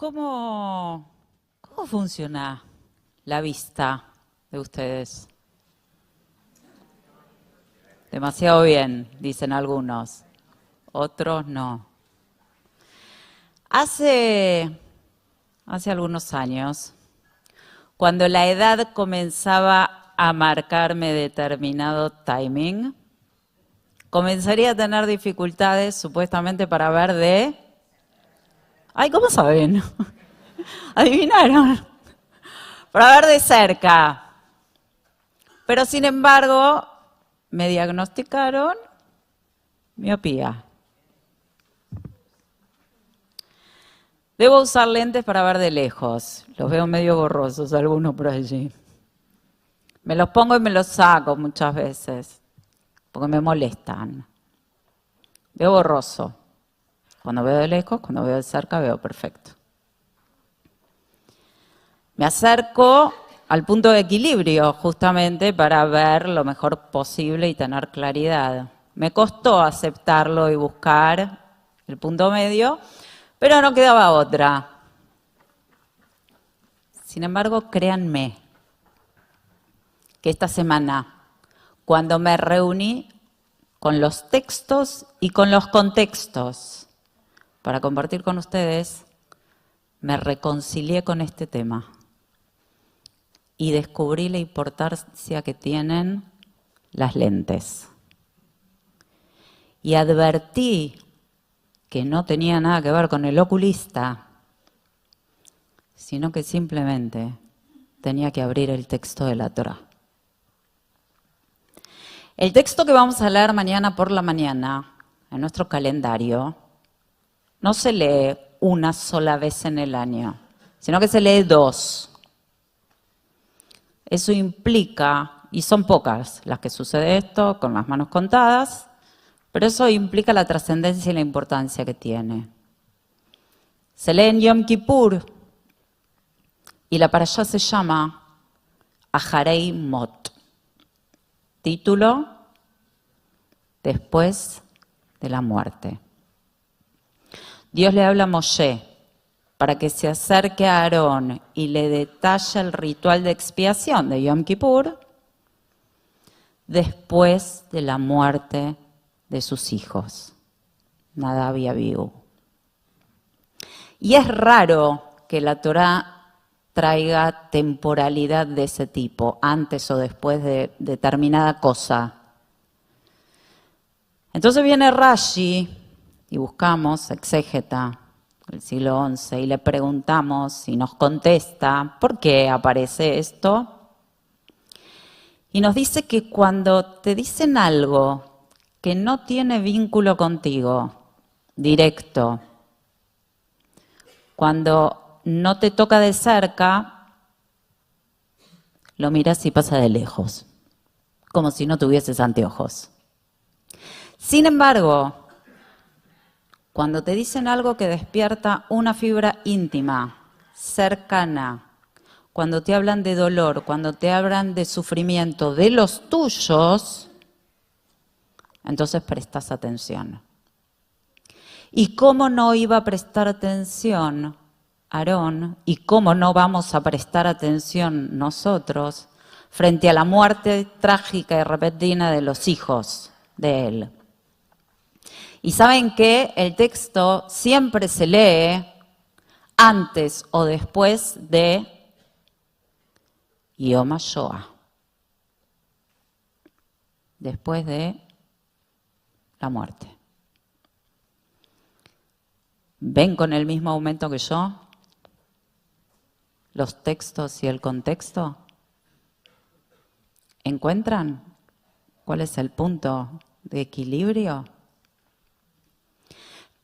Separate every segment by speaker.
Speaker 1: ¿Cómo funciona la vista de ustedes? Demasiado bien, dicen algunos. Otros no. Hace algunos años, cuando la edad comenzaba a marcarme determinado timing, comenzaría a tener dificultades supuestamente para ver de... ¡Ay, cómo saben! Adivinaron. Para ver de cerca. Pero sin embargo, me diagnosticaron miopía. Debo usar lentes para ver de lejos. Los veo medio borrosos, algunos por allí. Me los pongo y me los saco muchas veces, porque me molestan. Veo borroso. Cuando veo de lejos, cuando veo de cerca, veo perfecto. Me acerco al punto de equilibrio, justamente para ver lo mejor posible y tener claridad. Me costó aceptarlo y buscar el punto medio, pero no quedaba otra. Sin embargo, créanme que esta semana, cuando me reuní con los textos y con los contextos para compartir con ustedes, me reconcilié con este tema y descubrí la importancia que tienen las lentes. Y advertí que no tenía nada que ver con el oculista, sino que simplemente tenía que abrir el texto de la Torá. El texto que vamos a leer mañana por la mañana en nuestro calendario no se lee una sola vez en el año, sino que se lee 2. Eso implica, y son pocas las que sucede esto, con las manos contadas, pero eso implica la trascendencia y la importancia que tiene. Se lee en Yom Kippur y la parashá se llama Aharei Mot. Título: Después de la muerte. Dios le habla a Moshe para que se acerque a Aarón y le detalle el ritual de expiación de Yom Kippur después de la muerte de sus hijos, Nadab y Abiú. Y es raro que la Torá traiga temporalidad de ese tipo, antes o después de determinada cosa. Entonces viene Rashi y buscamos exégeta del siglo XI y le preguntamos y nos contesta ¿por qué aparece esto? Y nos dice que cuando te dicen algo que no tiene vínculo contigo, directo, cuando no te toca de cerca, lo miras y pasa de lejos, como si no tuvieses anteojos. Sin embargo, cuando te dicen algo que despierta una fibra íntima, cercana, cuando te hablan de dolor, cuando te hablan de sufrimiento de los tuyos, entonces prestas atención. ¿Y cómo no iba a prestar atención Aarón? ¿Y cómo no vamos a prestar atención nosotros frente a la muerte trágica y repentina de los hijos de él? Y saben que el texto siempre se lee antes o después de Yom HaShoah, después de la muerte. ¿Ven con el mismo aumento que yo los textos y el contexto? ¿Encuentran cuál es el punto de equilibrio?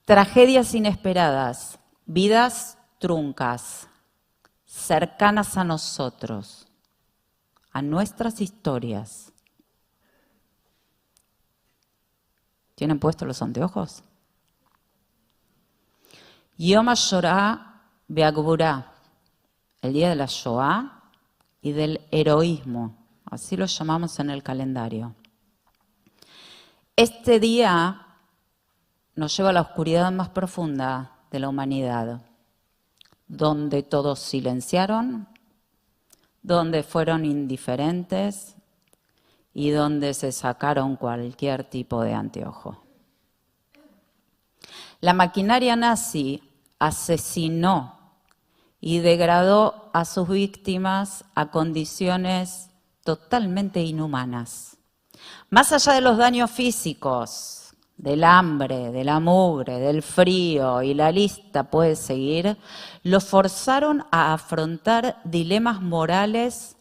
Speaker 1: Tragedias inesperadas, vidas truncas, cercanas a nosotros, a nuestras historias. ¿Tienen puestos los anteojos? Yom HaShoah Be'Agburá, el día de la Shoah y del heroísmo, así lo llamamos en el calendario. Este día nos lleva a la oscuridad más profunda de la humanidad. donde todos silenciaron, donde fueron indiferentes y donde se sacaron cualquier tipo de anteojo. La maquinaria nazi asesinó y degradó a sus víctimas a condiciones totalmente inhumanas. Más allá de los daños físicos, del hambre, de la mugre, del frío, y la lista puede seguir, los forzaron a afrontar dilemas morales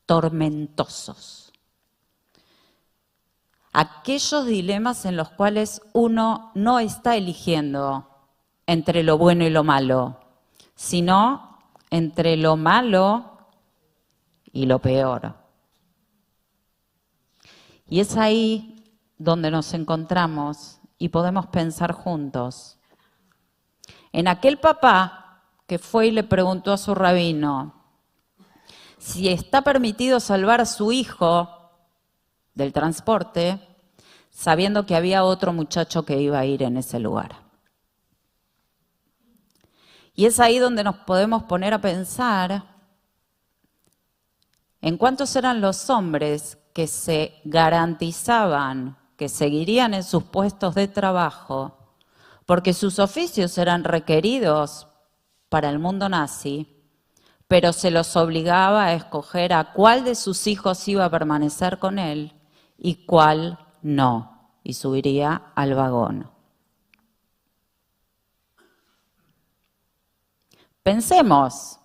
Speaker 1: tormentosos. Aquellos dilemas en los cuales uno no está eligiendo entre lo bueno y lo malo, sino entre lo malo y lo peor. Y es ahí donde nos encontramos y podemos pensar juntos. En aquel papá que fue y le preguntó a su rabino si está permitido salvar a su hijo del transporte, sabiendo que había otro muchacho que iba a ir en ese lugar. Y es ahí donde nos podemos poner a pensar en cuántos eran los hombres que se garantizaban que seguirían en sus puestos de trabajo porque sus oficios eran requeridos para el mundo nazi, pero se los obligaba a escoger a cuál de sus hijos iba a permanecer con él y cuál no, y subiría al vagón. Pensemos,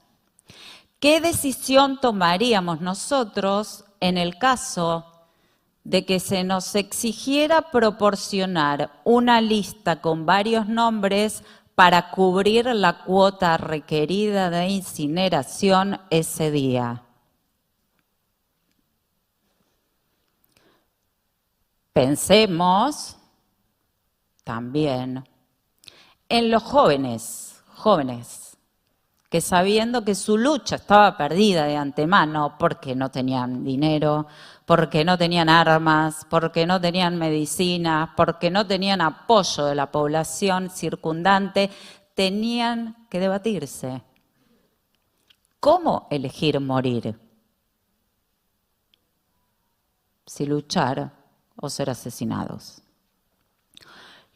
Speaker 1: ¿qué decisión tomaríamos nosotros en el caso de que se nos exigiera proporcionar una lista con varios nombres para cubrir la cuota requerida de incineración ese día? Pensemos también en los jóvenes, que sabiendo que su lucha estaba perdida de antemano porque no tenían dinero, porque no tenían armas, porque no tenían medicinas, porque no tenían apoyo de la población circundante, tenían que debatirse. ¿Cómo elegir morir? Si luchar o ser asesinados.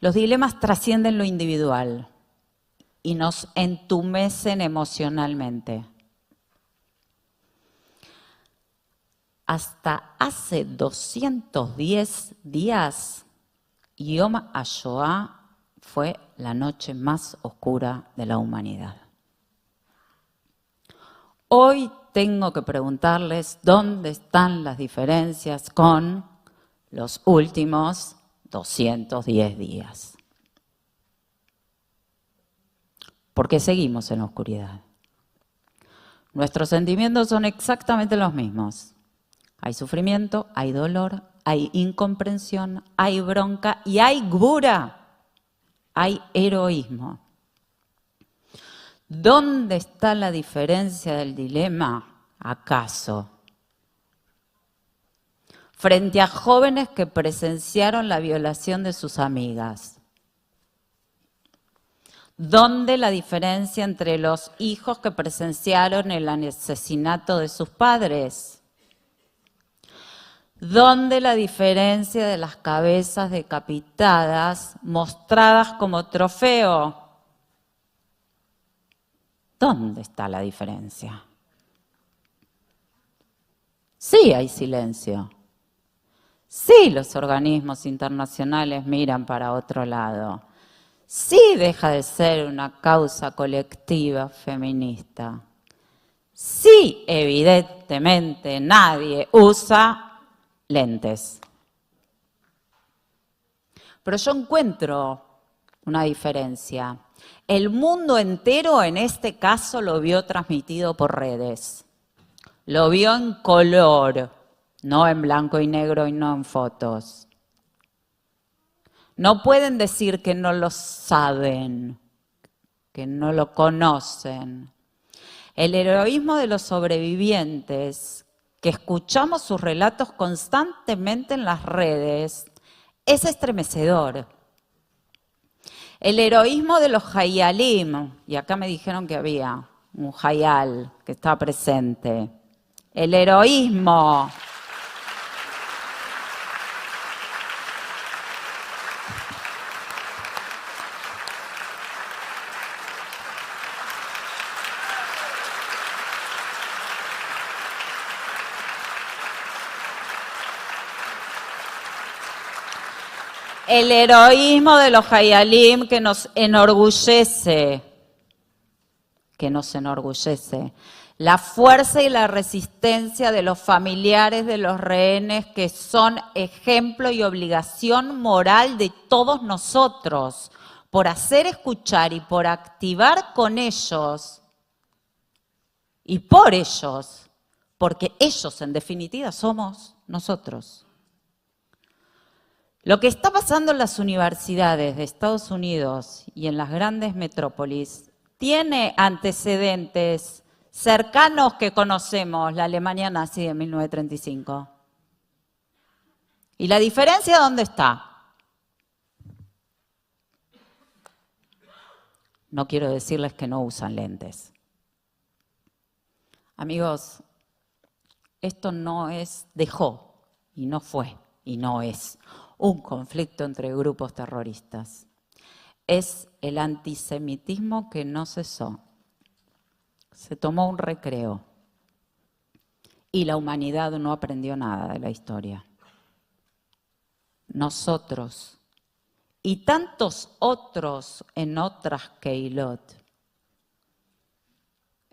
Speaker 1: Los dilemas trascienden lo individual y nos entumecen emocionalmente. Hasta hace 210 días, Yom HaShoah fue la noche más oscura de la humanidad. Hoy tengo que preguntarles dónde están las diferencias con los últimos 210 días. Porque seguimos en la oscuridad. Nuestros sentimientos son exactamente los mismos. Hay sufrimiento, hay dolor, hay incomprensión, hay bronca y hay gvura, hay heroísmo. ¿Dónde está la diferencia del dilema, acaso? Frente a jóvenes que presenciaron la violación de sus amigas. ¿Dónde la diferencia entre los hijos que presenciaron el asesinato de sus padres? ¿Dónde la diferencia de las cabezas decapitadas mostradas como trofeo? ¿Dónde está la diferencia? Sí hay silencio. Sí los organismos internacionales miran para otro lado. Sí deja de ser una causa colectiva feminista. Sí, evidentemente, nadie usa lentes. Pero yo encuentro una diferencia. El mundo entero en este caso lo vio transmitido por redes. Lo vio en color, no en blanco y negro y no en fotos. No pueden decir que no lo saben, que no lo conocen. El heroísmo de los sobrevivientes, que escuchamos sus relatos constantemente en las redes, es estremecedor. El heroísmo de los hayalim, y acá me dijeron que había un hayal que estaba presente. El heroísmo. El heroísmo de los hayalim que nos enorgullece, la fuerza y la resistencia de los familiares de los rehenes que son ejemplo y obligación moral de todos nosotros, por hacer escuchar y por activar con ellos y por ellos, porque ellos en definitiva somos nosotros. Lo que está pasando en las universidades de Estados Unidos y en las grandes metrópolis tiene antecedentes cercanos que conocemos, la Alemania nazi de 1935. ¿Y la diferencia dónde está? No quiero decirles que no usan lentes. Amigos, esto no dejó, y no fue, y no es un conflicto entre grupos terroristas. Es el antisemitismo que no cesó. Se tomó un recreo y la humanidad no aprendió nada de la historia. Nosotros y tantos otros en otras Keilot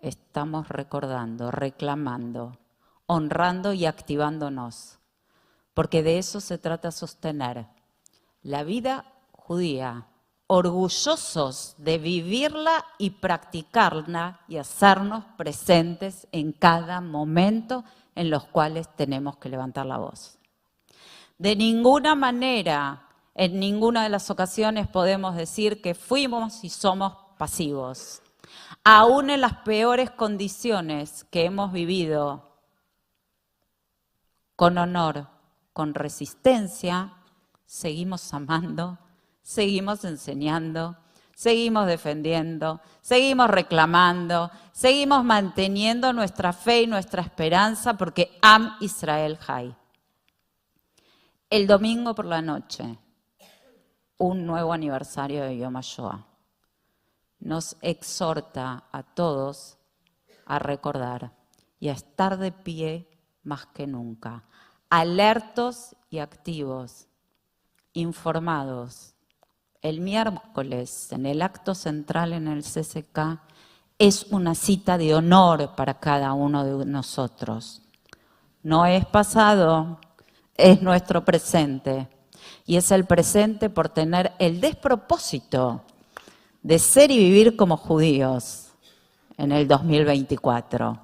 Speaker 1: estamos recordando, reclamando, honrando y activándonos, porque de eso se trata sostener la vida judía, orgullosos de vivirla y practicarla y hacernos presentes en cada momento en los cuales tenemos que levantar la voz. De ninguna manera, en ninguna de las ocasiones podemos decir que fuimos y somos pasivos. Aún en las peores condiciones que hemos vivido, con honor, con resistencia, seguimos amando, seguimos enseñando, seguimos defendiendo, seguimos reclamando, seguimos manteniendo nuestra fe y nuestra esperanza porque Am Israel Hay. El domingo por la noche, un nuevo aniversario de Yom HaShoah, nos exhorta a todos a recordar y a estar de pie más que nunca, alertos y activos, informados. El miércoles, en el acto central en el CCK, es una cita de honor para cada uno de nosotros. No es pasado, es nuestro presente. Y es el presente por tener el despropósito de ser y vivir como judíos en el 2024.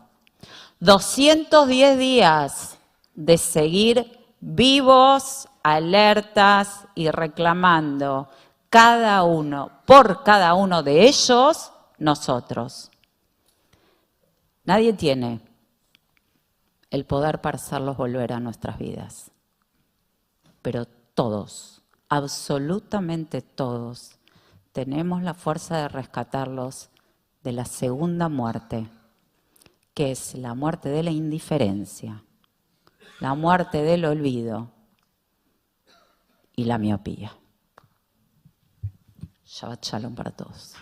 Speaker 1: 210 días de seguir vivos, alertas y reclamando cada uno, por cada uno de ellos, nosotros. Nadie tiene el poder para hacerlos volver a nuestras vidas, pero todos, absolutamente todos, tenemos la fuerza de rescatarlos de la segunda muerte, que es la muerte de la indiferencia, la muerte del olvido y la miopía. Shabbat Shalom para todos.